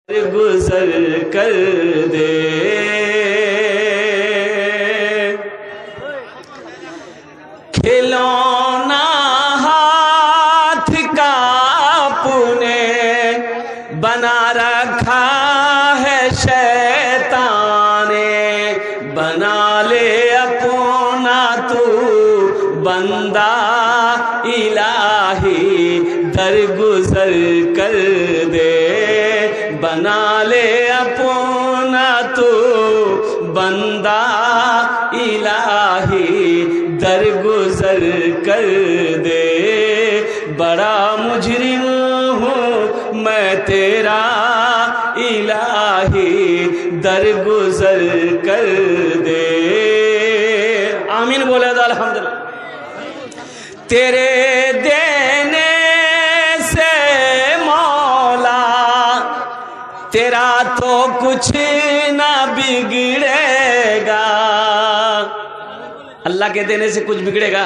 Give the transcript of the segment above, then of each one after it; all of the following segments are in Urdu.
گزر کر دے، کھلونا ہاتھ کا اپنے بنا رکھا ہے شیطان نے، بنا لے اپنا تو بندہ الہی درگزر کر دے، بنا لے اپنا تو بندہ الہی درگزر کر دے، بڑا مجرم ہوں میں تیرا الہی درگزر کر دے۔ آمین بولے تو الحمدللہ۔ تیرے دینے سے مولا تیرا تو کچھ نہ بگڑے گا، اللہ کے دینے سے کچھ بگڑے گا؟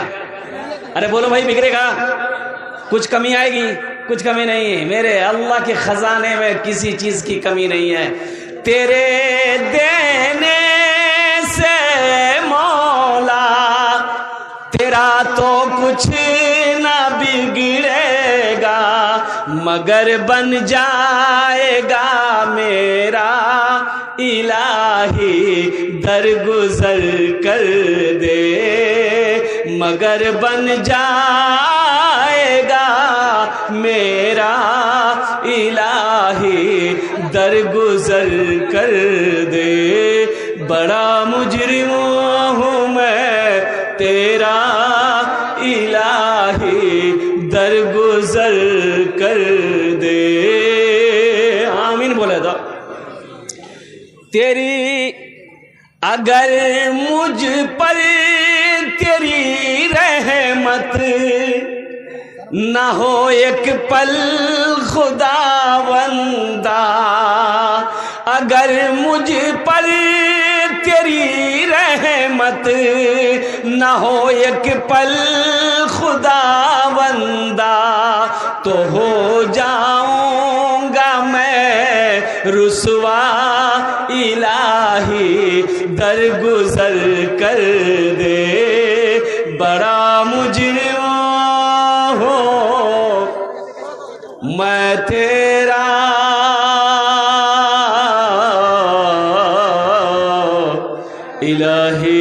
ارے بولو بھائی، بگڑے گا؟ کچھ کمی آئے گی؟ کچھ کمی نہیں ہے، میرے اللہ کے خزانے میں کسی چیز کی کمی نہیں ہے۔ تیرے دینے سے مولا تیرا تو کچھ نہ بگڑے گا، مگر بن جائے گا میرا الہی درگزر کر دے، مگر بن جائے گا میرا الہی درگزر کر دے، بڑا مجرم ہوں میں تیرا الہی درگزر کر دے۔ آمین بولے تو۔ تیری اگر مجھ پر تیری رحمت نہ ہو ایک پل خداوندا، اگر مجھ پر تیری رحمت نہ ہو ایک پل خداوندا، تو ہو جاؤں گا میں رسوا الہی درگزر کر دے، بڑا مجرم ہوں میں تیرا الہی